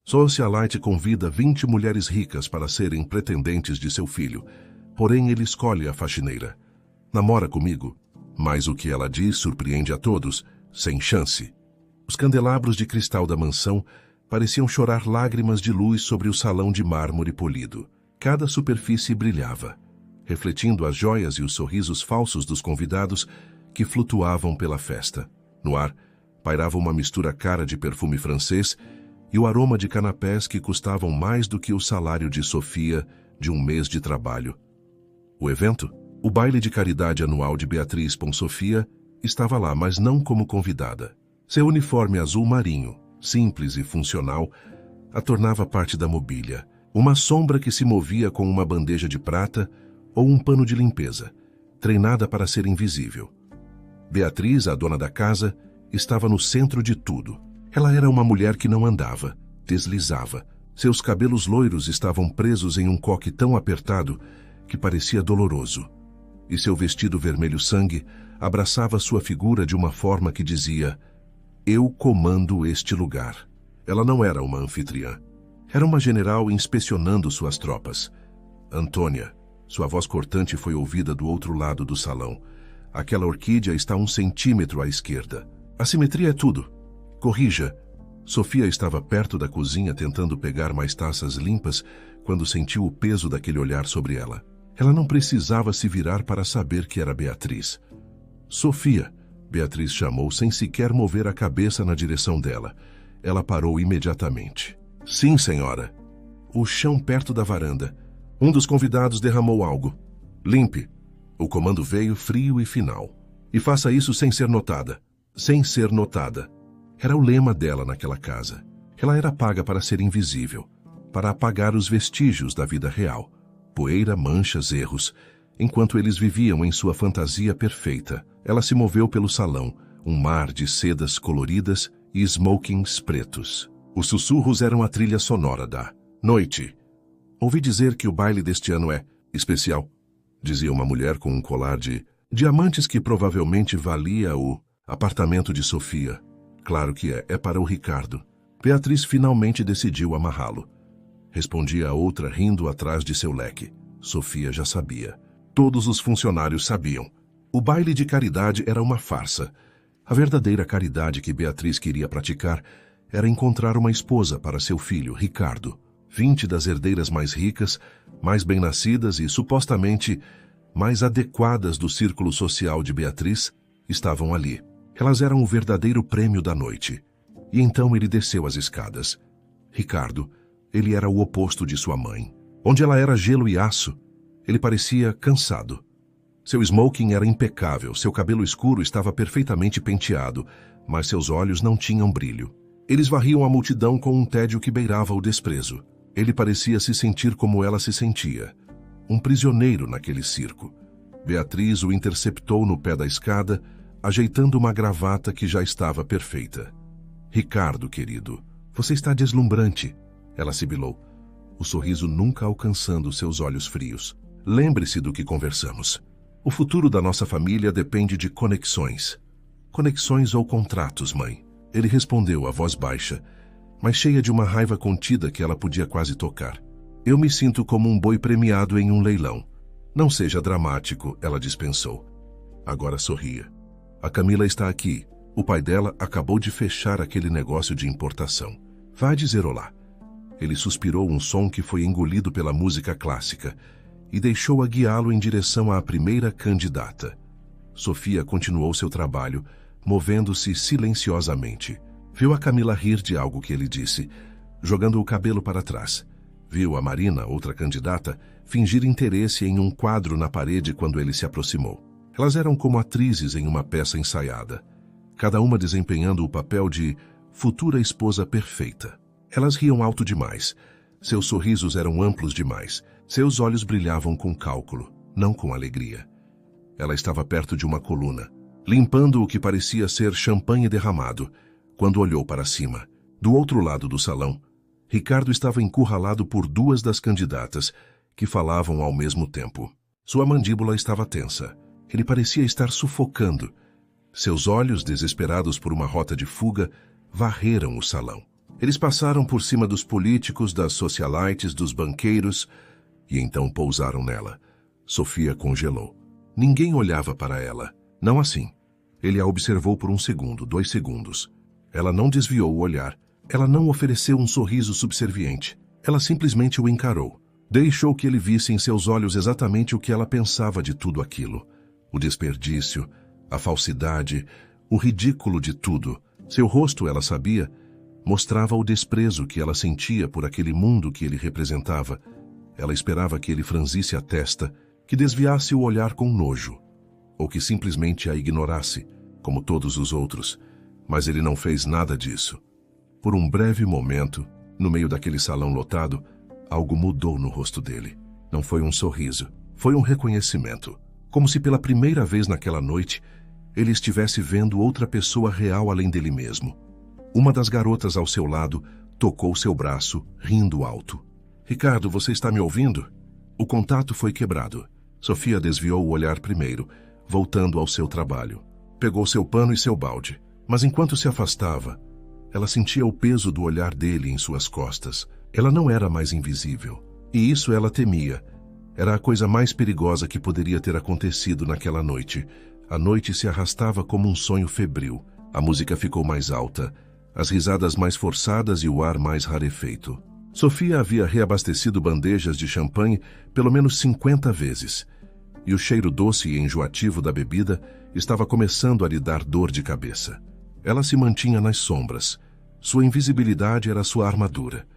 Socialite convida 20 mulheres ricas para serem pretendentes de seu filho, porém ele escolhe a faxineira. Namora comigo, mas o que ela diz surpreende a todos, sem chance. Os candelabros de cristal da mansão pareciam chorar lágrimas de luz sobre o salão de mármore polido. Cada superfície brilhava, refletindo as joias e os sorrisos falsos dos convidados que flutuavam pela festa. No ar, pairava uma mistura cara de perfume francês e o aroma de canapés que custavam mais do que o salário de Sofia de um mês de trabalho. O evento, o baile de caridade anual de Beatriz com Sofia, estava lá, mas não como convidada. Seu uniforme azul marinho, simples e funcional, a tornava parte da mobília, uma sombra que se movia com uma bandeja de prata ou um pano de limpeza, treinada para ser invisível. Beatriz, a dona da casa, estava no centro de tudo. Ela era uma mulher que não andava, deslizava. Seus cabelos loiros estavam presos em um coque tão apertado que parecia doloroso. E seu vestido vermelho sangue abraçava sua figura de uma forma que dizia: "Eu comando este lugar." Ela não era uma anfitriã. Era uma general inspecionando suas tropas. "Antônia." Sua voz cortante foi ouvida do outro lado do salão. "Aquela orquídea está 1 centímetro à esquerda. A simetria é tudo. Corrija." Sofia estava perto da cozinha tentando pegar mais taças limpas quando sentiu o peso daquele olhar sobre ela. Ela não precisava se virar para saber que era Beatriz. "Sofia." Beatriz chamou sem sequer mover a cabeça na direção dela. Ela parou imediatamente. "Sim, senhora." O chão perto da varanda. Um dos convidados derramou algo. "Limpe." O comando veio frio e final. "E faça isso sem ser notada." Sem ser notada. Era o lema dela naquela casa. Ela era paga para ser invisível, para apagar os vestígios da vida real. Poeira, manchas, erros. Enquanto eles viviam em sua fantasia perfeita, ela se moveu pelo salão, um mar de sedas coloridas e smokings pretos. Os sussurros eram a trilha sonora da noite. "Ouvi dizer que o baile deste ano é especial", dizia uma mulher com um colar de diamantes que provavelmente valia o apartamento de Sofia. "Claro que é para o Ricardo." Beatriz finalmente decidiu amarrá-lo. Respondia a outra rindo atrás de seu leque. Sofia já sabia. Todos os funcionários sabiam. O baile de caridade era uma farsa. A verdadeira caridade que Beatriz queria praticar era encontrar uma esposa para seu filho, Ricardo. 20 das herdeiras mais ricas, mais bem-nascidas e supostamente mais adequadas do círculo social de Beatriz estavam ali. Elas eram o verdadeiro prêmio da noite. E então ele desceu as escadas. Ricardo, ele era o oposto de sua mãe. Onde ela era gelo e aço, ele parecia cansado. Seu smoking era impecável, seu cabelo escuro estava perfeitamente penteado, mas seus olhos não tinham brilho. Eles varriam a multidão com um tédio que beirava o desprezo. Ele parecia se sentir como ela se sentia, um prisioneiro naquele circo. Beatriz o interceptou no pé da escada, ajeitando uma gravata que já estava perfeita. "Ricardo, querido, você está deslumbrante." Ela sibilou, o sorriso nunca alcançando seus olhos frios. "Lembre-se do que conversamos. O futuro da nossa família depende de conexões. Conexões ou contratos, mãe." Ele respondeu, a voz baixa, mas cheia de uma raiva contida que ela podia quase tocar. "Eu me sinto como um boi premiado em um leilão." "Não seja dramático," ela dispensou. Agora sorria. "A Camila está aqui. O pai dela acabou de fechar aquele negócio de importação. Vá dizer olá." Ele suspirou um som que foi engolido pela música clássica e deixou-a guiá-lo em direção à primeira candidata. Sofia continuou seu trabalho, movendo-se silenciosamente. Viu a Camila rir de algo que ele disse, jogando o cabelo para trás. Viu a Marina, outra candidata, fingir interesse em um quadro na parede quando ele se aproximou. Elas eram como atrizes em uma peça ensaiada, cada uma desempenhando o papel de futura esposa perfeita. Elas riam alto demais. Seus sorrisos eram amplos demais. Seus olhos brilhavam com cálculo, não com alegria. Ela estava perto de uma coluna, limpando o que parecia ser champanhe derramado, quando olhou para cima. Do outro lado do salão, Ricardo estava encurralado por 2 das candidatas, que falavam ao mesmo tempo. Sua mandíbula estava tensa. Ele parecia estar sufocando. Seus olhos, desesperados por uma rota de fuga, varreram o salão. Eles passaram por cima dos políticos, das socialites, dos banqueiros e então pousaram nela. Sofia congelou. Ninguém olhava para ela. Não assim. Ele a observou por 1 segundo, 2 segundos. Ela não desviou o olhar. Ela não ofereceu um sorriso subserviente. Ela simplesmente o encarou. Deixou que ele visse em seus olhos exatamente o que ela pensava de tudo aquilo. O desperdício, a falsidade, o ridículo de tudo. Seu rosto, ela sabia, mostrava o desprezo que ela sentia por aquele mundo que ele representava. Ela esperava que ele franzisse a testa, que desviasse o olhar com nojo, ou que simplesmente a ignorasse, como todos os outros. Mas ele não fez nada disso. Por um breve momento, no meio daquele salão lotado, algo mudou no rosto dele. Não foi um sorriso, foi um reconhecimento. Como se pela primeira vez naquela noite, ele estivesse vendo outra pessoa real além dele mesmo. Uma das garotas ao seu lado tocou seu braço, rindo alto. Ricardo, você está me ouvindo? O contato foi quebrado. Sofia desviou o olhar primeiro, voltando ao seu trabalho. Pegou seu pano e seu balde. Mas enquanto se afastava, ela sentia o peso do olhar dele em suas costas. Ela não era mais invisível. E isso ela temia. Era a coisa mais perigosa que poderia ter acontecido naquela noite. A noite se arrastava como um sonho febril. A música ficou mais alta, as risadas mais forçadas e o ar mais rarefeito. Sofia havia reabastecido bandejas de champanhe pelo menos 50 vezes. E o cheiro doce e enjoativo da bebida estava começando a lhe dar dor de cabeça. Ela se mantinha nas sombras. Sua invisibilidade era sua armadura.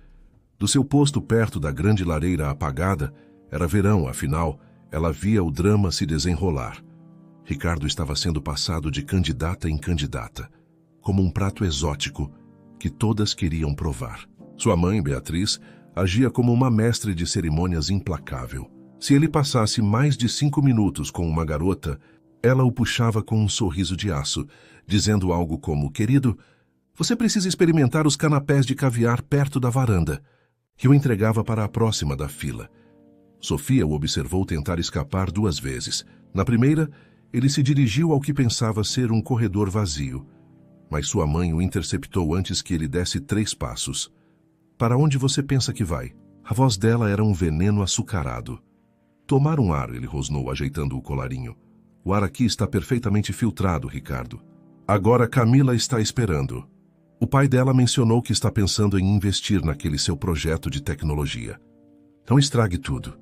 Do seu posto perto da grande lareira apagada, era verão, afinal, ela via o drama se desenrolar. Ricardo estava sendo passado de candidata em candidata, como um prato exótico que todas queriam provar. Sua mãe, Beatriz, agia como uma mestre de cerimônias implacável. Se ele passasse mais de 5 minutos com uma garota, ela o puxava com um sorriso de aço, dizendo algo como: querido, você precisa experimentar os canapés de caviar perto da varanda, e o entregava para a próxima da fila. Sofia o observou tentar escapar 2 vezes. Na primeira, ele se dirigiu ao que pensava ser um corredor vazio, mas sua mãe o interceptou antes que ele desse 3 passos. Para onde você pensa que vai? A voz dela era um veneno açucarado. Tomar um ar, ele rosnou, ajeitando o colarinho. O ar aqui está perfeitamente filtrado, Ricardo. Agora Camila está esperando. O pai dela mencionou que está pensando em investir naquele seu projeto de tecnologia. Não estrague tudo.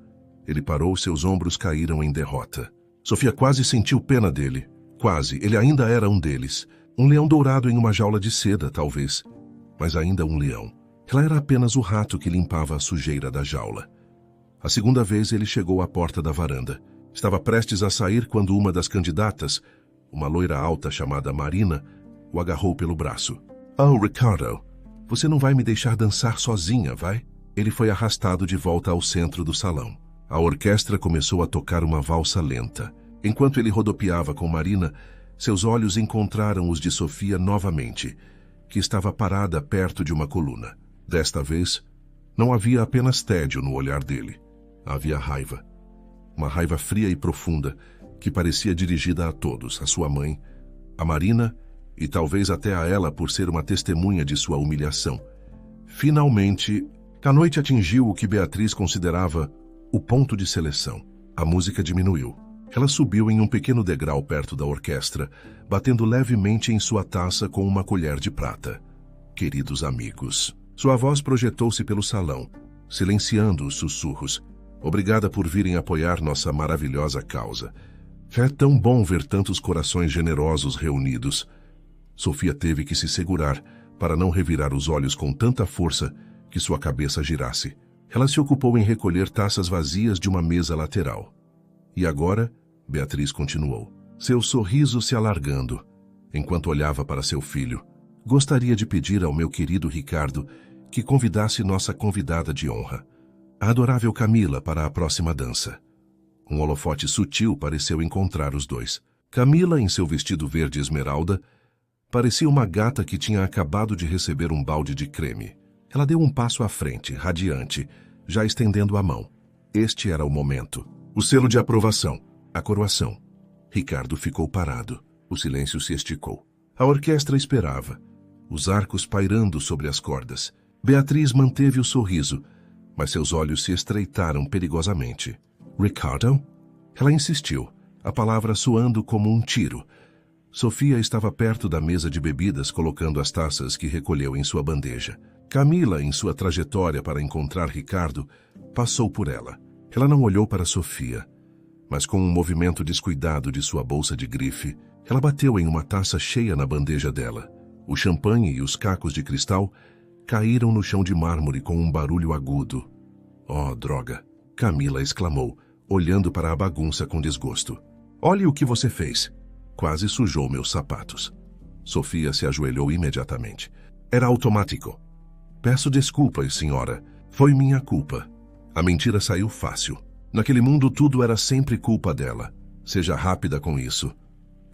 Ele parou, seus ombros caíram em derrota. Sofia quase sentiu pena dele. Quase, ele ainda era um deles. Um leão dourado em uma jaula de seda, talvez. Mas ainda um leão. Ela era apenas o rato que limpava a sujeira da jaula. A segunda vez ele chegou à porta da varanda. Estava prestes a sair quando uma das candidatas, uma loira alta chamada Marina, o agarrou pelo braço. Oh, Ricardo, você não vai me deixar dançar sozinha, vai? Ele foi arrastado de volta ao centro do salão. A orquestra começou a tocar uma valsa lenta. Enquanto ele rodopiava com Marina, seus olhos encontraram os de Sofia novamente, que estava parada perto de uma coluna. Desta vez, não havia apenas tédio no olhar dele. Havia raiva. Uma raiva fria e profunda, que parecia dirigida a todos, a sua mãe, a Marina e talvez até a ela por ser uma testemunha de sua humilhação. Finalmente, a noite atingiu o que Beatriz considerava o ponto de seleção. A música diminuiu. Ela subiu em um pequeno degrau perto da orquestra, batendo levemente em sua taça com uma colher de prata. Queridos amigos. Sua voz projetou-se pelo salão, silenciando os sussurros. Obrigada por virem apoiar nossa maravilhosa causa. É tão bom ver tantos corações generosos reunidos. Sofia teve que se segurar para não revirar os olhos com tanta força que sua cabeça girasse. Ela se ocupou em recolher taças vazias de uma mesa lateral. E agora, Beatriz continuou, seu sorriso se alargando, enquanto olhava para seu filho. Gostaria de pedir ao meu querido Ricardo que convidasse nossa convidada de honra, a adorável Camila, para a próxima dança. Um holofote sutil pareceu encontrar os dois. Camila, em seu vestido verde esmeralda, parecia uma gata que tinha acabado de receber um balde de creme. Ela deu um passo à frente, radiante, já estendendo a mão. Este era o momento. O selo de aprovação. A coroação. Ricardo ficou parado. O silêncio se esticou. A orquestra esperava. os arcos pairando sobre as cordas. Beatriz manteve o sorriso, mas seus olhos se estreitaram perigosamente. Ricardo? Ela insistiu, a palavra soando como um tiro. Sofia estava perto da mesa de bebidas colocando as taças que recolheu em sua bandeja. Camila, em sua trajetória para encontrar Ricardo, passou por ela. Ela não olhou para Sofia, mas com um movimento descuidado de sua bolsa de grife, ela bateu em uma taça cheia na bandeja dela. O champanhe e os cacos de cristal caíram no chão de mármore com um barulho agudo. Oh, droga! Camila exclamou, olhando para a bagunça com desgosto. Olhe o que você fez! Quase sujou meus sapatos. Sofia se ajoelhou imediatamente. Era automático. Peço desculpas, senhora. Foi minha culpa. A mentira saiu fácil. Naquele mundo tudo era sempre culpa dela. Seja rápida com isso.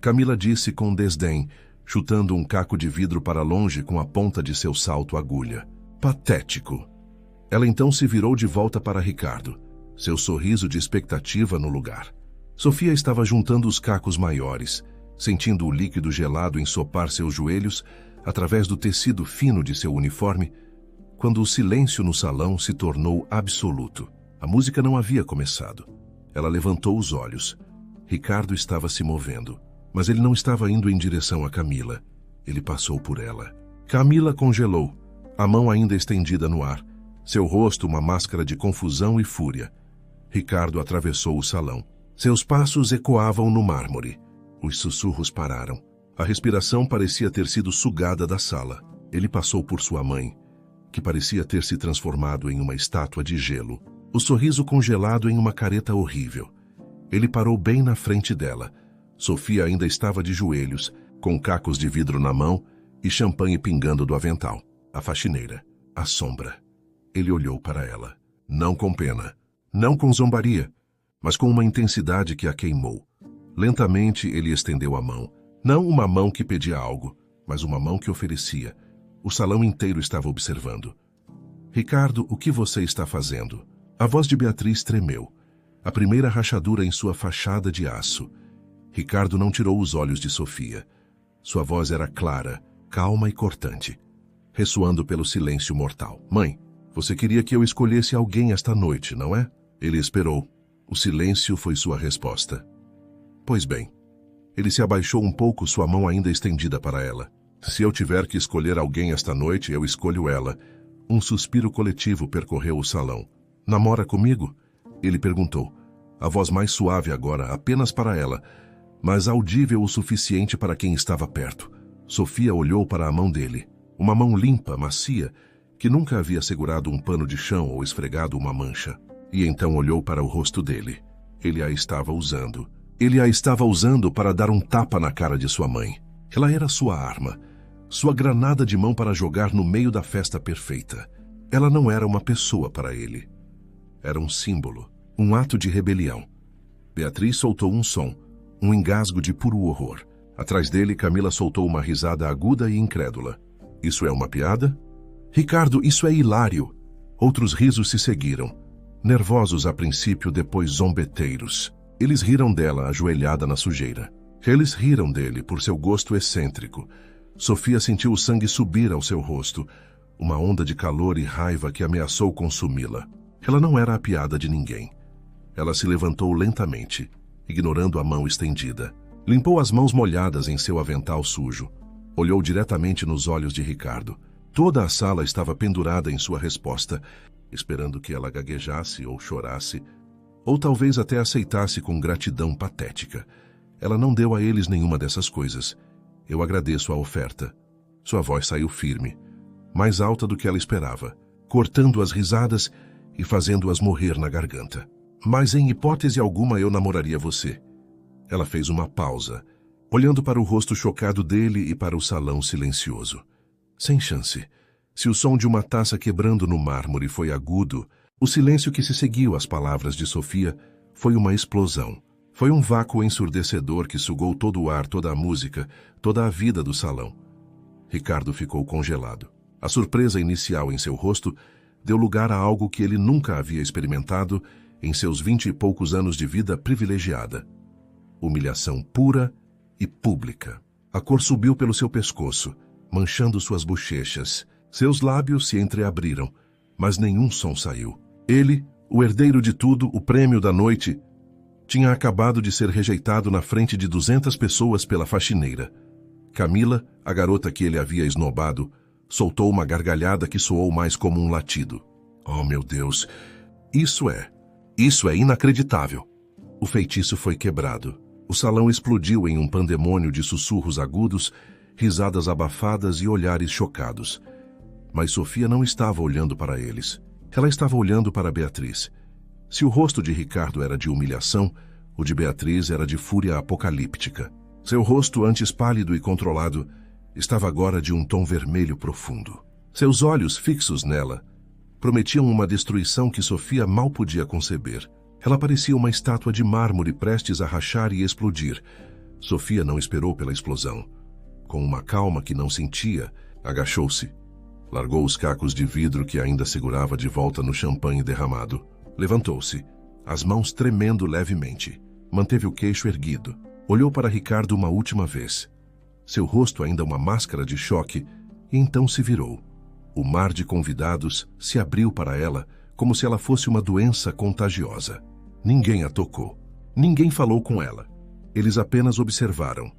Camila disse com desdém, chutando um caco de vidro para longe com a ponta de seu salto agulha. Patético. Ela então se virou de volta para Ricardo, seu sorriso de expectativa no lugar. Sofia estava juntando os cacos maiores, sentindo o líquido gelado ensopar seus joelhos através do tecido fino de seu uniforme, quando o silêncio no salão se tornou absoluto. A música não havia começado. Ela levantou os olhos. Ricardo estava se movendo, mas ele não estava indo em direção a Camila. Ele passou por ela. Camila congelou, a mão ainda estendida no ar, seu rosto uma máscara de confusão e fúria. Ricardo atravessou o salão. Seus passos ecoavam no mármore. Os sussurros pararam. A respiração parecia ter sido sugada da sala. Ele passou por sua mãe, que parecia ter se transformado em uma estátua de gelo. O sorriso congelado em uma careta horrível. Ele parou bem na frente dela. Sofia ainda estava de joelhos, com cacos de vidro na mão e champanhe pingando do avental. A faxineira. A sombra. Ele olhou para ela. Não com pena. Não com zombaria, mas com uma intensidade que a queimou. Lentamente ele estendeu a mão. Não uma mão que pedia algo, mas uma mão que oferecia. O salão inteiro estava observando. Ricardo, o que você está fazendo? A voz de Beatriz tremeu. A primeira rachadura em sua fachada de aço. Ricardo não tirou os olhos de Sofia. Sua voz era clara, calma e cortante, ressoando pelo silêncio mortal. Mãe, você queria que eu escolhesse alguém esta noite, não é? Ele esperou. O silêncio foi sua resposta. Pois bem. Ele se abaixou um pouco, sua mão ainda estendida para ela. Se eu tiver que escolher alguém esta noite, eu escolho ela. Um suspiro coletivo percorreu o salão. Namora comigo? Ele perguntou. A voz mais suave agora, apenas para ela, mas audível o suficiente para quem estava perto. Sofia olhou para a mão dele. Uma mão limpa, macia, que nunca havia segurado um pano de chão ou esfregado uma mancha. E então olhou para o rosto dele. Ele a estava usando. Ele a estava usando para dar um tapa na cara de sua mãe. Ela era sua arma, sua granada de mão para jogar no meio da festa perfeita. Ela não era uma pessoa para ele. Era um símbolo, um ato de rebelião. Beatriz soltou um som, um engasgo de puro horror. Atrás dele, Camila soltou uma risada aguda e incrédula. Isso é uma piada? Ricardo, isso é hilário. Outros risos se seguiram. Nervosos a princípio, depois zombeteiros. Eles riram dela, ajoelhada na sujeira. Eles riram dele por seu gosto excêntrico. Sofia sentiu o sangue subir ao seu rosto, uma onda de calor e raiva que ameaçou consumi-la. Ela não era a piada de ninguém. Ela se levantou lentamente, ignorando a mão estendida. Limpou as mãos molhadas em seu avental sujo. Olhou diretamente nos olhos de Ricardo. Toda a sala estava pendurada em sua resposta, esperando que ela gaguejasse ou chorasse, ou talvez até aceitasse com gratidão patética. Ela não deu a eles nenhuma dessas coisas. Eu agradeço a oferta. Sua voz saiu firme, mais alta do que ela esperava, cortando as risadas e fazendo-as morrer na garganta. Mas em hipótese alguma eu namoraria você. Ela fez uma pausa, olhando para o rosto chocado dele e para o salão silencioso. Sem chance. Se o som de uma taça quebrando no mármore foi agudo, o silêncio que se seguiu às palavras de Sofia foi uma explosão. Foi um vácuo ensurdecedor que sugou todo o ar, toda a música, toda a vida do salão. Ricardo ficou congelado. A surpresa inicial em seu rosto deu lugar a algo que ele nunca havia experimentado em seus 20 e poucos anos de vida privilegiada. Humilhação pura e pública. A cor subiu pelo seu pescoço, manchando suas bochechas. Seus lábios se entreabriram, mas nenhum som saiu. Ele, o herdeiro de tudo, o prêmio da noite, tinha acabado de ser rejeitado na frente de 200 pessoas pela faxineira. Camila, a garota que ele havia esnobado, soltou uma gargalhada que soou mais como um latido. Oh, meu Deus! Isso é inacreditável! O feitiço foi quebrado. O salão explodiu em um pandemônio de sussurros agudos, risadas abafadas e olhares chocados. Mas Sofia não estava olhando para eles. Ela estava olhando para Beatriz. Se o rosto de Ricardo era de humilhação, o de Beatriz era de fúria apocalíptica. Seu rosto, antes pálido e controlado, estava agora de um tom vermelho profundo. Seus olhos, fixos nela, prometiam uma destruição que Sofia mal podia conceber. Ela parecia uma estátua de mármore prestes a rachar e explodir. Sofia não esperou pela explosão. Com uma calma que não sentia, agachou-se. Largou os cacos de vidro que ainda segurava de volta no champanhe derramado. Levantou-se, as mãos tremendo levemente. Manteve o queixo erguido. Olhou para Ricardo uma última vez. Seu rosto ainda uma máscara de choque, e então se virou. O mar de convidados se abriu para ela como se ela fosse uma doença contagiosa. Ninguém a tocou. Ninguém falou com ela. Eles apenas observaram.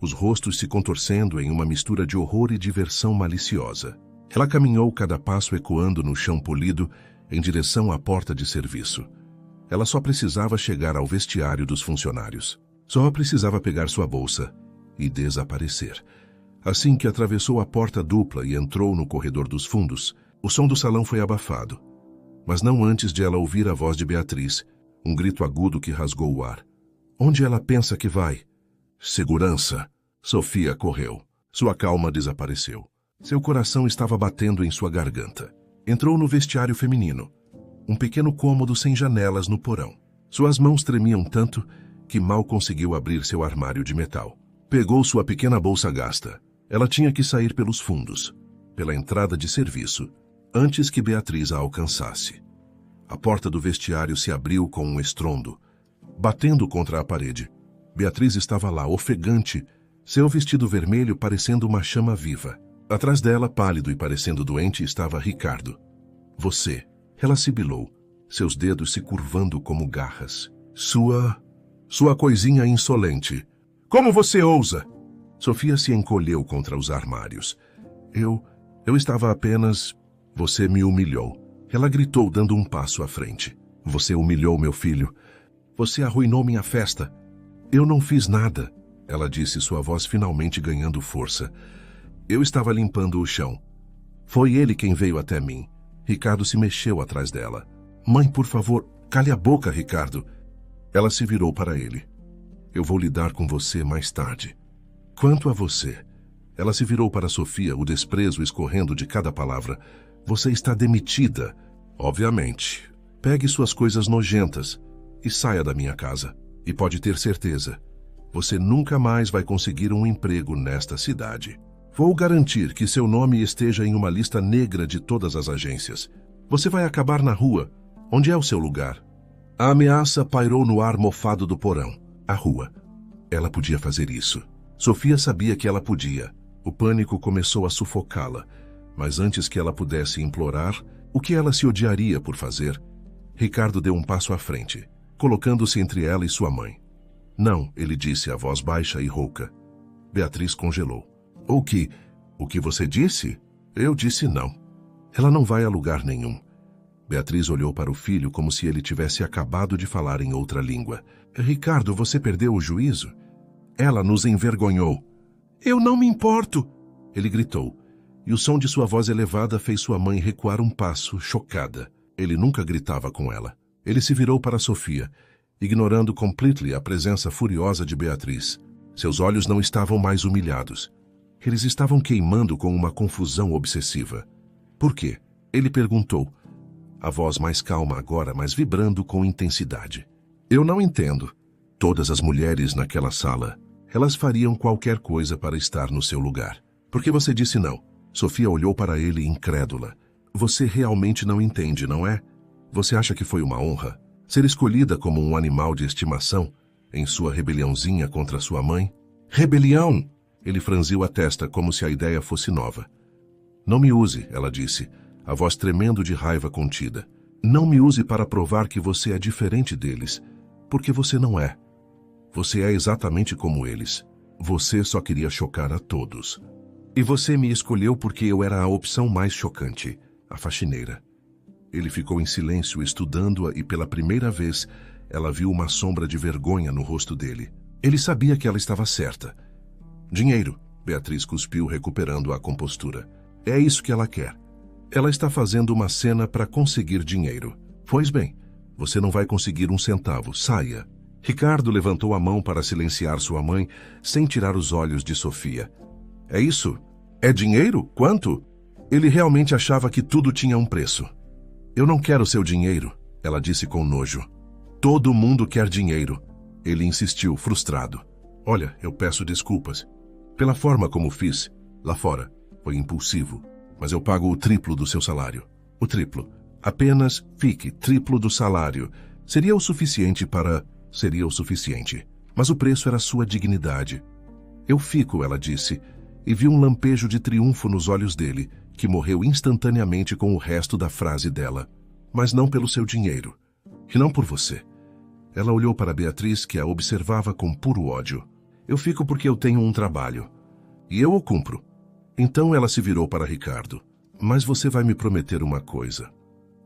Os rostos se contorcendo em uma mistura de horror e diversão maliciosa. Ela caminhou cada passo ecoando no chão polido em direção à porta de serviço. Ela só precisava chegar ao vestiário dos funcionários. Só precisava pegar sua bolsa e desaparecer. Assim que atravessou a porta dupla e entrou no corredor dos fundos, o som do salão foi abafado. Mas não antes de ela ouvir a voz de Beatriz, um grito agudo que rasgou o ar. Onde ela pensa que vai? Segurança! Sofia correu. Sua calma desapareceu. Seu coração estava batendo em sua garganta. Entrou no vestiário feminino, um pequeno cômodo sem janelas no porão. Suas mãos tremiam tanto que mal conseguiu abrir seu armário de metal. Pegou sua pequena bolsa gasta. Ela tinha que sair pelos fundos, pela entrada de serviço, antes que Beatriz a alcançasse. A porta do vestiário se abriu com um estrondo, batendo contra a parede. Beatriz estava lá, ofegante, seu vestido vermelho parecendo uma chama viva. Atrás dela, pálido e parecendo doente, estava Ricardo. Você. Ela sibilou, seus dedos se curvando como garras. Sua coisinha insolente. Como você ousa? Sofia se encolheu contra os armários. Eu estava apenas... Você me humilhou. Ela gritou, dando um passo à frente. Você humilhou meu filho. Você arruinou minha festa. Eu não fiz nada, ela disse, sua voz finalmente ganhando força. Eu estava limpando o chão. Foi ele quem veio até mim. Ricardo se mexeu atrás dela. Mãe, por favor, cale a boca, Ricardo. Ela se virou para ele. Eu vou lidar com você mais tarde. Quanto a você... Ela se virou para Sofia, o desprezo escorrendo de cada palavra. Você está demitida. Obviamente. Pegue suas coisas nojentas e saia da minha casa. E pode ter certeza, você nunca mais vai conseguir um emprego nesta cidade. Vou garantir que seu nome esteja em uma lista negra de todas as agências. Você vai acabar na rua. Onde é o seu lugar? A ameaça pairou no ar mofado do porão. A rua. Ela podia fazer isso. Sofia sabia que ela podia. O pânico começou a sufocá-la. Mas antes que ela pudesse implorar o que ela se odiaria por fazer, Ricardo deu um passo à frente, colocando-se entre ela e sua mãe. Não, ele disse, a voz baixa e rouca. Beatriz congelou. O que você disse? Eu disse não. Ela não vai a lugar nenhum. Beatriz olhou para o filho como se ele tivesse acabado de falar em outra língua. Ricardo, você perdeu o juízo? Ela nos envergonhou. Eu não me importo, ele gritou, e o som de sua voz elevada fez sua mãe recuar um passo, chocada. Ele nunca gritava com ela. Ele se virou para Sofia, ignorando completely a presença furiosa de Beatriz. Seus olhos não estavam mais humilhados. Eles estavam queimando com uma confusão obsessiva. Por quê? Ele perguntou, a voz mais calma agora, mas vibrando com intensidade. Eu não entendo. Todas as mulheres naquela sala, elas fariam qualquer coisa para estar no seu lugar. Por que você disse não? Sofia olhou para ele incrédula. Você realmente não entende, não é? Você acha que foi uma honra? Ser escolhida como um animal de estimação em sua rebeliãozinha contra sua mãe? Rebelião! Ele franziu a testa como se a ideia fosse nova. Não me use, ela disse, a voz tremendo de raiva contida. Não me use para provar que você é diferente deles, porque você não é. Você é exatamente como eles. Você só queria chocar a todos. E você me escolheu porque eu era a opção mais chocante, a faxineira. Ele ficou em silêncio estudando-a e pela primeira vez ela viu uma sombra de vergonha no rosto dele. Ele sabia que ela estava certa. Dinheiro, Beatriz cuspiu, recuperando a compostura. É isso que ela quer. Ela está fazendo uma cena para conseguir dinheiro. Pois bem, você não vai conseguir um centavo. Saia. Ricardo levantou a mão para silenciar sua mãe, sem tirar os olhos de Sofia. É isso? É dinheiro? Quanto? Ele realmente achava que tudo tinha um preço. Eu não quero seu dinheiro, ela disse com nojo. Todo mundo quer dinheiro. Ele insistiu, frustrado. Olha, eu peço desculpas. Pela forma como fiz, lá fora, foi impulsivo. Mas eu pago o triplo do seu salário. O triplo. Apenas fique, triplo do salário. Seria o suficiente para... Seria o suficiente. Mas o preço era sua dignidade. Eu fico, ela disse, e viu um lampejo de triunfo nos olhos dele, que morreu instantaneamente com o resto da frase dela. Mas não pelo seu dinheiro. E não por você. Ela olhou para Beatriz, que a observava com puro ódio. Eu fico porque eu tenho um trabalho. E eu o cumpro. Então ela se virou para Ricardo. Mas você vai me prometer uma coisa.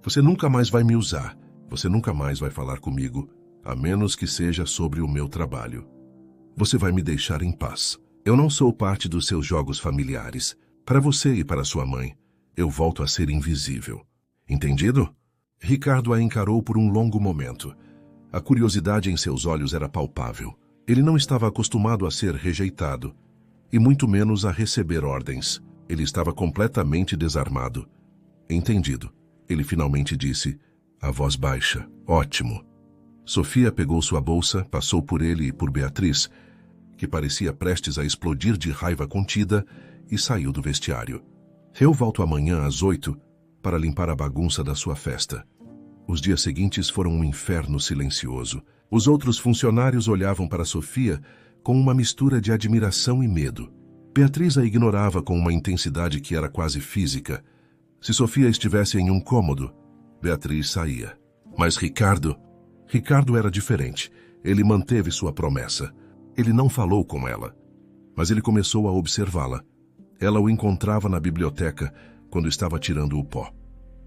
Você nunca mais vai me usar. Você nunca mais vai falar comigo, a menos que seja sobre o meu trabalho. Você vai me deixar em paz. Eu não sou parte dos seus jogos familiares. Para você e para sua mãe, eu volto a ser invisível. Entendido? Ricardo a encarou por um longo momento. A curiosidade em seus olhos era palpável. Ele não estava acostumado a ser rejeitado, e muito menos a receber ordens. Ele estava completamente desarmado. Entendido. Ele finalmente disse, a voz baixa, ótimo. Sofia pegou sua bolsa, passou por ele e por Beatriz, que parecia prestes a explodir de raiva contida, e saiu do vestiário. Eu volto amanhã às 8 para limpar a bagunça da sua festa. Os dias seguintes foram um inferno silencioso. Os outros funcionários olhavam para Sofia com uma mistura de admiração e medo. Beatriz a ignorava com uma intensidade que era quase física. Se Sofia estivesse em um cômodo, Beatriz saía. Mas Ricardo era diferente. Ele manteve sua promessa. Ele não falou com ela, mas ele começou a observá-la. Ela o encontrava na biblioteca quando estava tirando o pó.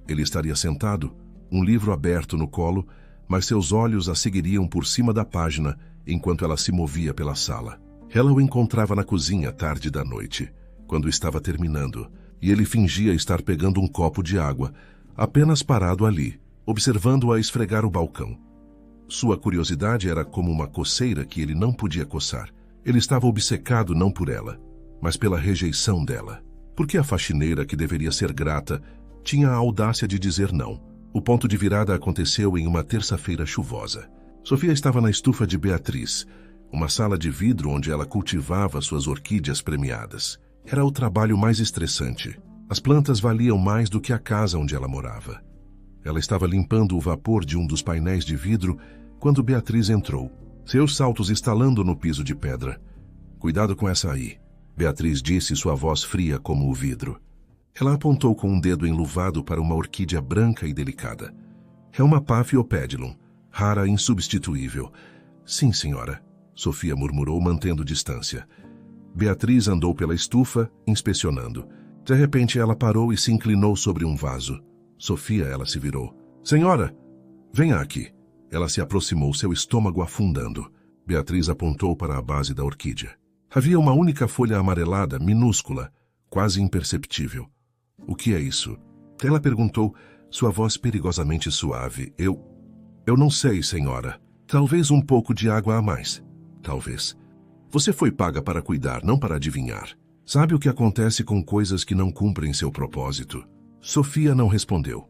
Ele estaria sentado, um livro aberto no colo, mas seus olhos a seguiriam por cima da página enquanto ela se movia pela sala. Ela o encontrava na cozinha tarde da noite, quando estava terminando, e ele fingia estar pegando um copo de água, apenas parado ali, observando-a esfregar o balcão. Sua curiosidade era como uma coceira que ele não podia coçar. Ele estava obcecado não por ela, mas pela rejeição dela. Porque a faxineira, que deveria ser grata, tinha a audácia de dizer não. O ponto de virada aconteceu em uma terça-feira chuvosa. Sofia estava na estufa de Beatriz, uma sala de vidro onde ela cultivava suas orquídeas premiadas. Era o trabalho mais estressante. As plantas valiam mais do que a casa onde ela morava. Ela estava limpando o vapor de um dos painéis de vidro quando Beatriz entrou, seus saltos estalando no piso de pedra. Cuidado com essa aí, Beatriz disse, sua voz fria como o vidro. Ela apontou com um dedo enluvado para uma orquídea branca e delicada. É uma Paphiopedilum, rara e insubstituível. Sim, senhora, Sofia murmurou, mantendo distância. Beatriz andou pela estufa, inspecionando. De repente ela parou e se inclinou sobre um vaso. Sofia, ela se virou. Senhora, venha aqui. Ela se aproximou, seu estômago afundando. Beatriz apontou para a base da orquídea. Havia uma única folha amarelada, minúscula, quase imperceptível. O que é isso? Ela perguntou, sua voz perigosamente suave. Eu não sei, senhora. Talvez um pouco de água a mais. Talvez. Você foi paga para cuidar, não para adivinhar. Sabe o que acontece com coisas que não cumprem seu propósito? Sofia não respondeu.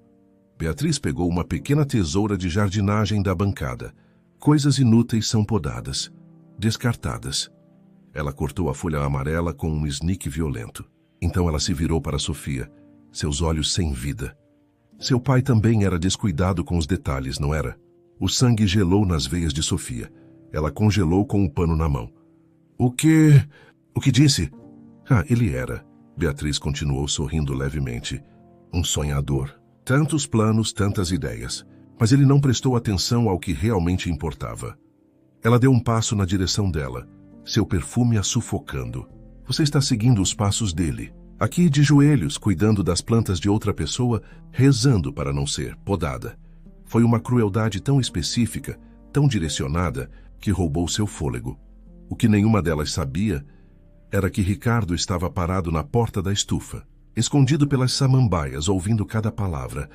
Beatriz pegou uma pequena tesoura de jardinagem da bancada. Coisas inúteis são podadas, descartadas. Ela cortou a folha amarela com um snique violento. Então ela se virou para Sofia, seus olhos sem vida. Seu pai também era descuidado com os detalhes, não era? O sangue gelou nas veias de Sofia. Ela congelou com o pano na mão. O que O que disse? Ah, ele era. Beatriz continuou sorrindo levemente. Um sonhador. Tantos planos, tantas ideias. Mas ele não prestou atenção ao que realmente importava. Ela deu um passo na direção dela, seu perfume a sufocando. Você está seguindo os passos dele. Aqui de joelhos, cuidando das plantas de outra pessoa, rezando para não ser podada. Foi uma crueldade tão específica, tão direcionada, que roubou seu fôlego. O que nenhuma delas sabia era que Ricardo estava parado na porta da estufa, escondido pelas samambaias, ouvindo cada palavra.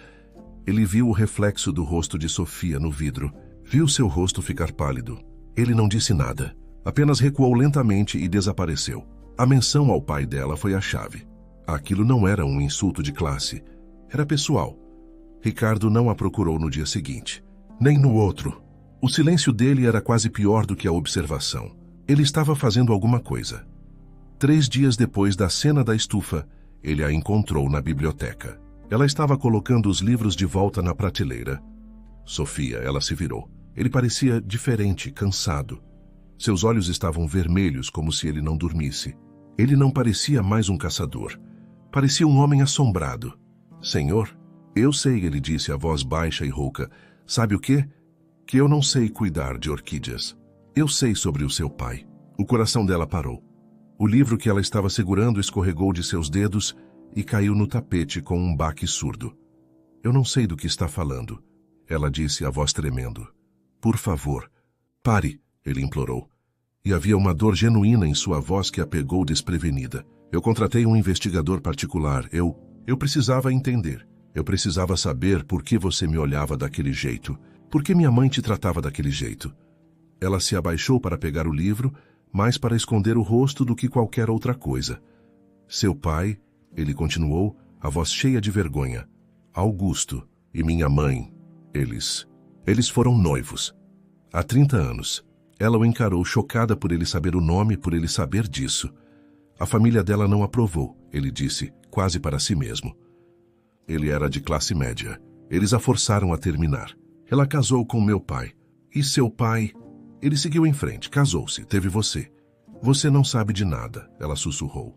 Ele viu o reflexo do rosto de Sofia no vidro. Viu seu rosto ficar pálido. Ele não disse nada. Apenas recuou lentamente e desapareceu. A menção ao pai dela foi a chave. Aquilo não era um insulto de classe. Era pessoal. Ricardo não a procurou no dia seguinte. Nem no outro. O silêncio dele era quase pior do que a observação. Ele estava fazendo alguma coisa. 3 dias depois da cena da estufa, ele a encontrou na biblioteca. Ela estava colocando os livros de volta na prateleira. Sofia, ela se virou. Ele parecia diferente, cansado. Seus olhos estavam vermelhos, como se ele não dormisse. Ele não parecia mais um caçador. Parecia um homem assombrado. Senhor, eu sei, ele disse, a voz baixa e rouca. Sabe o quê? Que eu não sei cuidar de orquídeas. Eu sei sobre o seu pai. O coração dela parou. O livro que ela estava segurando escorregou de seus dedos e caiu no tapete com um baque surdo. Eu não sei do que está falando, ela disse, a voz tremendo. Por favor, pare, ele implorou. E havia uma dor genuína em sua voz que a pegou desprevenida. Eu contratei um investigador particular. Eu precisava entender. Eu precisava saber por que você me olhava daquele jeito. Por que minha mãe te tratava daquele jeito? Ela se abaixou para pegar o livro, mais para esconder o rosto do que qualquer outra coisa. Seu pai, ele continuou, a voz cheia de vergonha. Augusto e minha mãe, eles foram noivos. Há 30 anos. Ela o encarou, chocada por ele saber o nome, por ele saber disso. A família dela não aprovou, ele disse, quase para si mesmo. Ele era de classe média. Eles a forçaram a terminar. Ela casou com meu pai. E seu pai... Ele seguiu em frente, casou-se, teve você. Você não sabe de nada, ela sussurrou.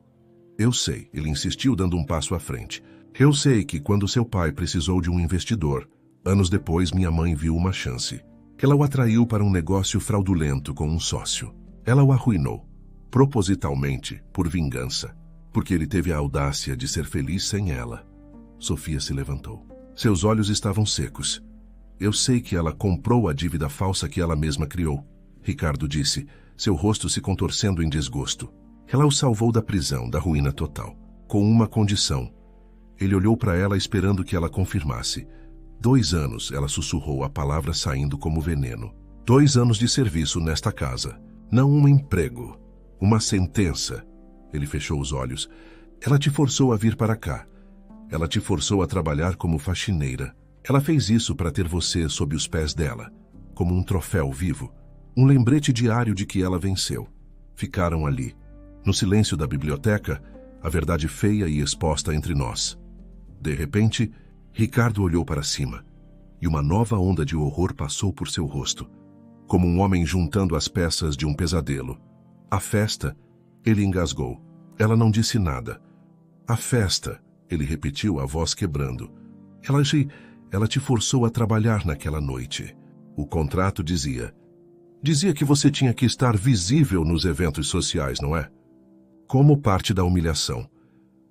Eu sei, ele insistiu dando um passo à frente. Eu sei que quando seu pai precisou de um investidor, anos depois minha mãe viu uma chance. Ela o atraiu para um negócio fraudulento com um sócio. Ela o arruinou, propositalmente, por vingança, porque ele teve a audácia de ser feliz sem ela. Sofia se levantou. Seus olhos estavam secos. Eu sei que ela comprou a dívida falsa que ela mesma criou, Ricardo disse, seu rosto se contorcendo em desgosto. Ela o salvou da prisão, da ruína total, com uma condição. Ele olhou para ela esperando que ela confirmasse. 2 anos, ela sussurrou, a palavra saindo como veneno. 2 anos de serviço nesta casa. Não um emprego. Uma sentença. Ele fechou os olhos. Ela te forçou a vir para cá. Ela te forçou a trabalhar como faxineira. Ela fez isso para ter você sob os pés dela, como um troféu vivo. Um lembrete diário de que ela venceu. Ficaram ali, no silêncio da biblioteca, a verdade feia e exposta entre nós. De repente, Ricardo olhou para cima, e uma nova onda de horror passou por seu rosto, como um homem juntando as peças de um pesadelo. A festa, ele engasgou. Ela não disse nada. A festa, ele repetiu, a voz quebrando. Ela te forçou a trabalhar naquela noite. O contrato dizia que você tinha que estar visível nos eventos sociais, não é? Como parte da humilhação.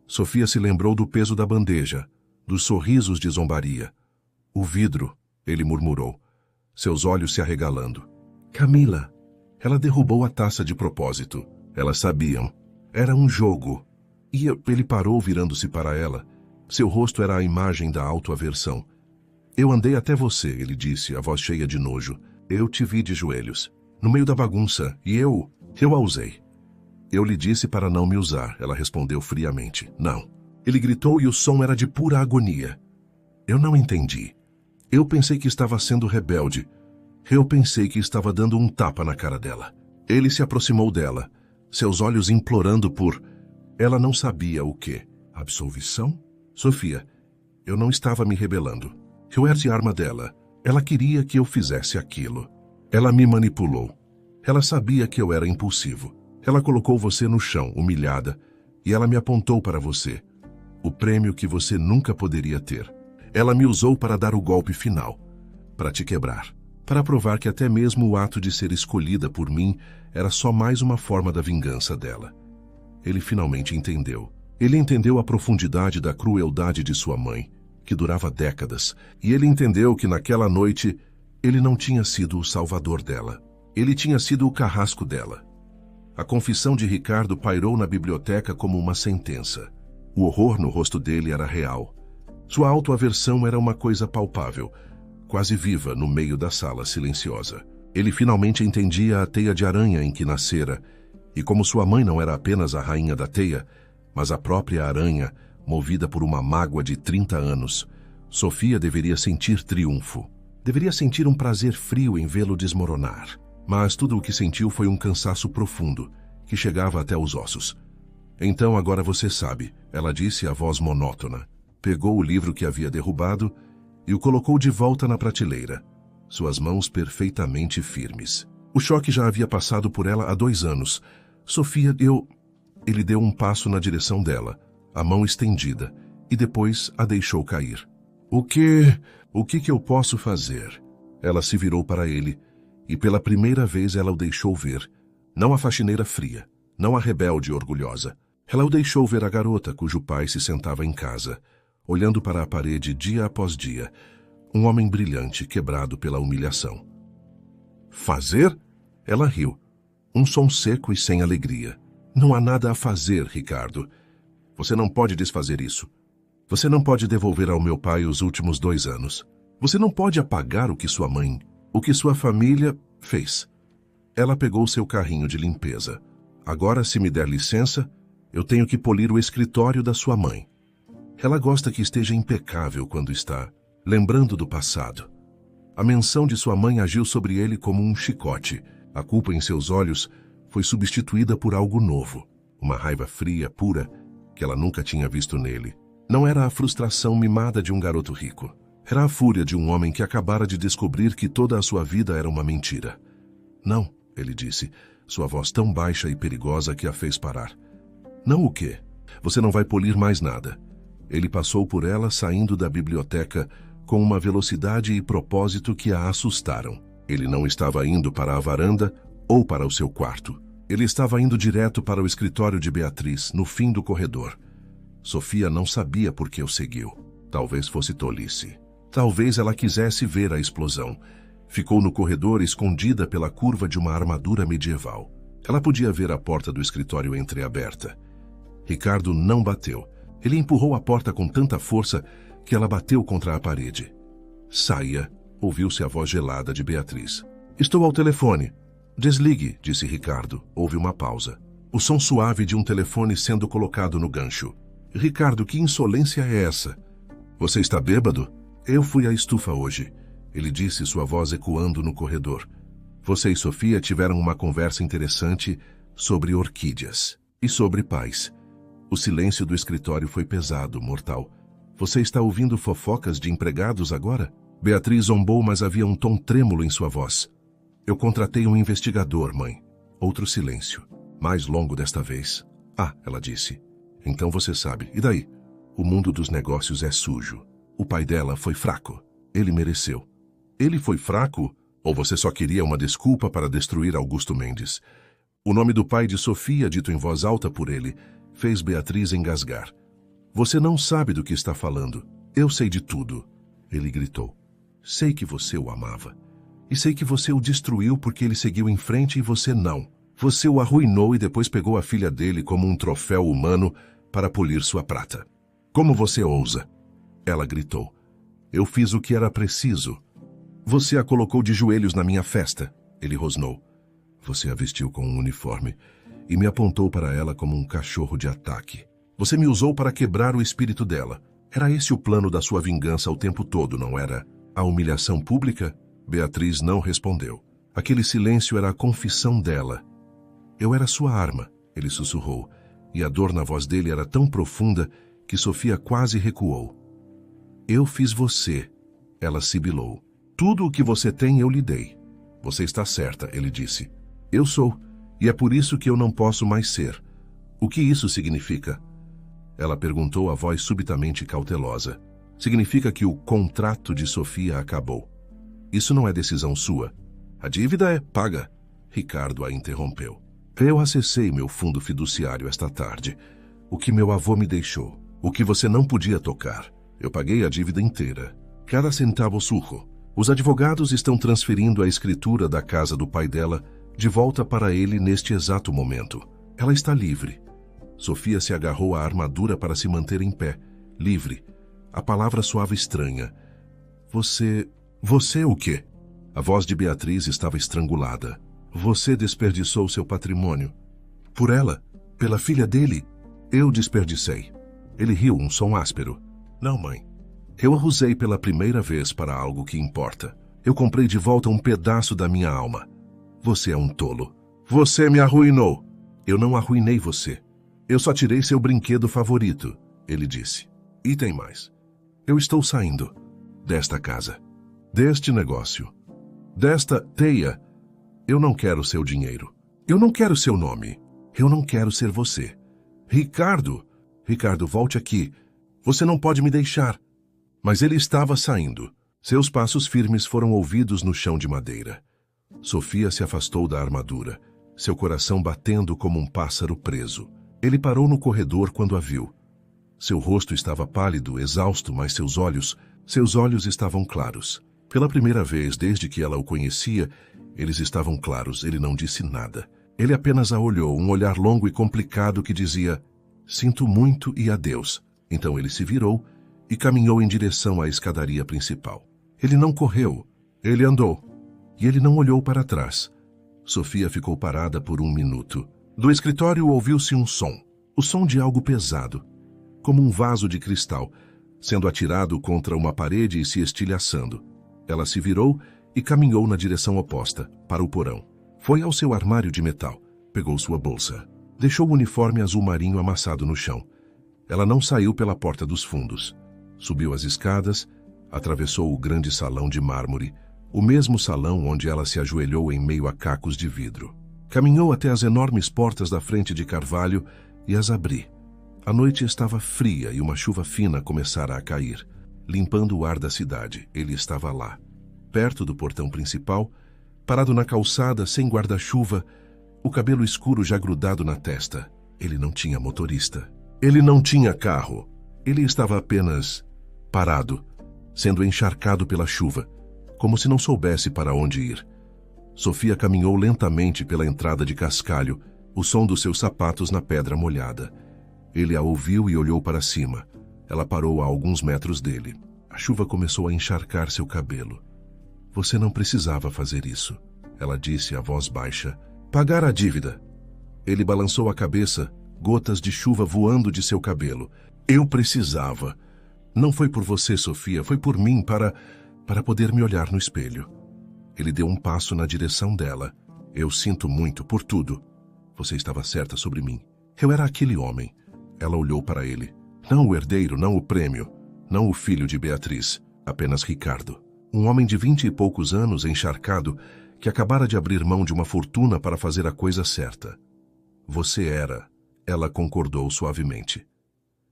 Sofia se lembrou do peso da bandeja, dos sorrisos de zombaria. O vidro, ele murmurou, seus olhos se arregalando. Camila, ela derrubou a taça de propósito. Elas sabiam. Era um jogo. E ele parou virando-se para ela. Seu rosto era a imagem da autoaversão. Eu andei até você, ele disse, a voz cheia de nojo. Eu te vi de joelhos, no meio da bagunça, e eu a usei. Eu lhe disse para não me usar, ela respondeu friamente. Não. Ele gritou e o som era de pura agonia. Eu não entendi. Eu pensei que estava sendo rebelde. Eu pensei que estava dando um tapa na cara dela. Ele se aproximou dela, seus olhos implorando por... Ela não sabia o quê. Absolvição? Sofia, eu não estava me rebelando. Eu era a arma dela. Ela queria que eu fizesse aquilo. Ela me manipulou. Ela sabia que eu era impulsivo. Ela colocou você no chão, humilhada, e ela me apontou para você, o prêmio que você nunca poderia ter. Ela me usou para dar o golpe final, para te quebrar, para provar que até mesmo o ato de ser escolhida por mim era só mais uma forma da vingança dela. Ele finalmente entendeu. Ele entendeu a profundidade da crueldade de sua mãe, que durava décadas, e ele entendeu que naquela noite ele não tinha sido o salvador dela. Ele tinha sido o carrasco dela. A confissão de Ricardo pairou na biblioteca como uma sentença. O horror no rosto dele era real. Sua autoaversão era uma coisa palpável, quase viva no meio da sala silenciosa. Ele finalmente entendia a teia de aranha em que nascera, e como sua mãe não era apenas a rainha da teia, mas a própria aranha, movida por uma mágoa de 30 anos, Sofia deveria sentir triunfo. Deveria sentir um prazer frio em vê-lo desmoronar. Mas tudo o que sentiu foi um cansaço profundo, que chegava até os ossos. Então agora você sabe, ela disse a voz monótona. Pegou o livro que havia derrubado e o colocou de volta na prateleira, suas mãos perfeitamente firmes. O choque já havia passado por ela há 2 anos. Sofia, Ele deu um passo na direção dela, a mão estendida, e depois a deixou cair. O que eu posso fazer? Ela se virou para ele, e pela primeira vez ela o deixou ver. Não a faxineira fria, não a rebelde orgulhosa. Ela o deixou ver a garota cujo pai se sentava em casa, olhando para a parede dia após dia, um homem brilhante quebrado pela humilhação. Fazer? Ela riu, um som seco e sem alegria. Não há nada a fazer, Ricardo. Você não pode desfazer isso. Você não pode devolver ao meu pai os últimos 2 anos. Você não pode apagar o que sua mãe, o que sua família fez. Ela pegou seu carrinho de limpeza. Agora, se me der licença, eu tenho que polir o escritório da sua mãe. Ela gosta que esteja impecável quando está lembrando do passado. A menção de sua mãe agiu sobre ele como um chicote. A culpa em seus olhos foi substituída por algo novo, uma raiva fria, pura, que ela nunca tinha visto nele. Não era a frustração mimada de um garoto rico. Era a fúria de um homem que acabara de descobrir que toda a sua vida era uma mentira. Não, ele disse, sua voz tão baixa e perigosa que a fez parar. Não o quê? Você não vai polir mais nada. Ele passou por ela saindo da biblioteca com uma velocidade e propósito que a assustaram. Ele não estava indo para a varanda ou para o seu quarto. Ele estava indo direto para o escritório de Beatriz, no fim do corredor. Sofia não sabia por que o seguiu. Talvez fosse tolice. Talvez ela quisesse ver a explosão. Ficou no corredor escondida pela curva de uma armadura medieval. Ela podia ver a porta do escritório entreaberta. Ricardo não bateu. Ele empurrou a porta com tanta força que ela bateu contra a parede. Saia, ouviu-se a voz gelada de Beatriz. Estou ao telefone. Desligue, disse Ricardo. Houve uma pausa. O som suave de um telefone sendo colocado no gancho. Ricardo, que insolência é essa? Você está bêbado? Eu fui à estufa hoje, ele disse, sua voz ecoando no corredor. Você e Sofia tiveram uma conversa interessante sobre orquídeas e sobre paz. O silêncio do escritório foi pesado, mortal. Você está ouvindo fofocas de empregados agora? Beatriz zombou, mas havia um tom trêmulo em sua voz. Eu contratei um investigador, mãe. Outro silêncio, mais longo desta vez. Ah, ela disse. Então você sabe. E daí? O mundo dos negócios é sujo. O pai dela foi fraco. Ele mereceu. Ele foi fraco? Ou você só queria uma desculpa para destruir Augusto Mendes? O nome do pai de Sofia, dito em voz alta por ele, fez Beatriz engasgar. Você não sabe do que está falando. Eu sei de tudo. Ele gritou. Sei que você o amava. E sei que você o destruiu porque ele seguiu em frente e você não. Você o arruinou e depois pegou a filha dele como um troféu humano para polir sua prata. Como você ousa? Ela gritou. Eu fiz o que era preciso. Você a colocou de joelhos na minha festa, ele rosnou. Você a vestiu com um uniforme e me apontou para ela como um cachorro de ataque. Você me usou para quebrar o espírito dela. Era esse o plano da sua vingança o tempo todo, não era? A humilhação pública? Beatriz não respondeu. Aquele silêncio era a confissão dela. Eu era sua arma, ele sussurrou, e a dor na voz dele era tão profunda que Sofia quase recuou. Eu fiz você, ela sibilou. Tudo o que você tem eu lhe dei. Você está certa, ele disse. Eu sou, E é por isso que eu não posso mais ser. O que isso significa? Ela perguntou a voz subitamente cautelosa. Significa que o contrato de Sofia acabou. Isso não é decisão sua. A dívida é paga. Ricardo a interrompeu. Eu acessei meu fundo fiduciário esta tarde. O que meu avô me deixou. O que você não podia tocar. Eu paguei a dívida inteira. Cada centavo surro. Os advogados estão transferindo a escritura da casa do pai dela de volta para ele neste exato momento. Ela está livre. Sofia se agarrou à armadura para se manter em pé. Livre. A palavra soava estranha. Você o quê? A voz de Beatriz estava estrangulada. Você desperdiçou seu patrimônio. Por ela? Pela filha dele? Eu desperdicei. Ele riu, um som áspero. Não, mãe. Eu a usei pela primeira vez para algo que importa. Eu comprei de volta um pedaço da minha alma. Você é um tolo. Você me arruinou. Eu não arruinei você. Eu só tirei seu brinquedo favorito, ele disse. E tem mais. Eu estou saindo desta casa, deste negócio, desta teia. Eu não quero seu dinheiro. Eu não quero seu nome. Eu não quero ser você. Ricardo! Ricardo, volte aqui. Você não pode me deixar. Mas ele estava saindo. Seus passos firmes foram ouvidos no chão de madeira. Sofia se afastou da armadura, seu coração batendo como um pássaro preso. Ele parou no corredor quando a viu. Seu rosto estava pálido, exausto, mas seus olhos estavam claros. Pela primeira vez desde que ela o conhecia, eles estavam claros. Ele não disse nada. Ele apenas a olhou, um olhar longo e complicado que dizia: sinto muito e adeus. Então ele se virou e caminhou em direção à escadaria principal. Ele não correu, ele andou. E ele não olhou para trás. Sofia ficou parada por um minuto. Do escritório ouviu-se um som. O som de algo pesado, como um vaso de cristal, sendo atirado contra uma parede e se estilhaçando. Ela se virou e caminhou na direção oposta, para o porão. Foi ao seu armário de metal, pegou sua bolsa. Deixou o uniforme azul marinho amassado no chão. Ela não saiu pela porta dos fundos. Subiu as escadas, atravessou o grande salão de mármore, o mesmo salão onde ela se ajoelhou em meio a cacos de vidro. Caminhou até as enormes portas da frente de carvalho e as abriu. A noite estava fria e uma chuva fina começara a cair, limpando o ar da cidade. Ele estava lá, perto do portão principal, parado na calçada, sem guarda-chuva, o cabelo escuro já grudado na testa. Ele não tinha motorista. Ele não tinha carro. Ele estava apenas parado, sendo encharcado pela chuva, como se não soubesse para onde ir. Sofia caminhou lentamente pela entrada de cascalho, o som dos seus sapatos na pedra molhada. Ele a ouviu e olhou para cima. Ela parou a alguns metros dele. A chuva começou a encharcar seu cabelo. Você não precisava fazer isso, ela disse a voz baixa. Pagar a dívida. Ele balançou a cabeça, gotas de chuva voando de seu cabelo. Eu precisava. Não foi por você, Sofia, foi por mim, para poder me olhar no espelho. Ele deu um passo na direção dela. Eu sinto muito por tudo. Você estava certa sobre mim. Eu era aquele homem. Ela olhou para ele. Não o herdeiro, não o prêmio, não o filho de Beatriz, apenas Ricardo. Um homem de 20 e poucos anos, encharcado, que acabara de abrir mão de uma fortuna para fazer a coisa certa. Você era. Ela concordou suavemente.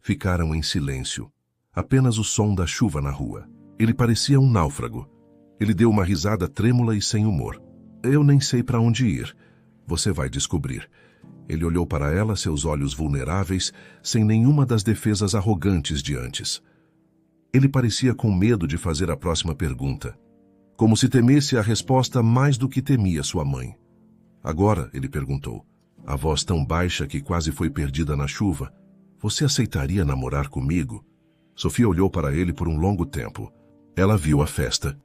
Ficaram em silêncio. Apenas o som da chuva na rua. Ele parecia um náufrago. Ele deu uma risada trêmula e sem humor. Eu nem sei para onde ir. Você vai descobrir. Ele olhou para ela, seus olhos vulneráveis, sem nenhuma das defesas arrogantes de antes. Ele parecia com medo de fazer a próxima pergunta, como se temesse a resposta mais do que temia sua mãe. Agora, ele perguntou, a voz tão baixa que quase foi perdida na chuva, você aceitaria namorar comigo? Sofia olhou para ele por um longo tempo. Ela viu a festa,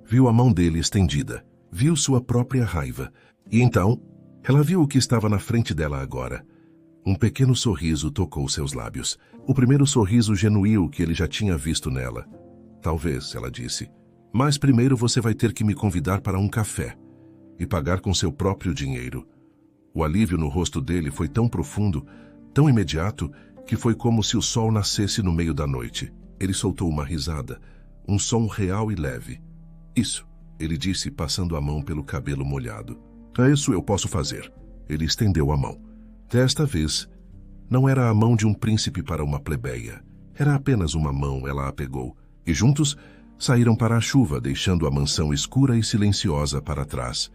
viu a mão dele estendida, viu sua própria raiva, e então ela viu o que estava na frente dela agora. Um pequeno sorriso tocou seus lábios. O primeiro sorriso genuíno que ele já tinha visto nela. Talvez, ela disse, mas primeiro você vai ter que me convidar para um café e pagar com seu próprio dinheiro. O alívio no rosto dele foi tão profundo, tão imediato, que foi como se o sol nascesse no meio da noite. Ele soltou uma risada, um som real e leve. Isso, ele disse, passando a mão pelo cabelo molhado. Isso eu posso fazer. ele estendeu a mão. Desta vez, não era a mão de um príncipe para uma plebeia. Era apenas uma mão, ela a pegou, e juntos saíram para a chuva, deixando a mansão escura e silenciosa para trás.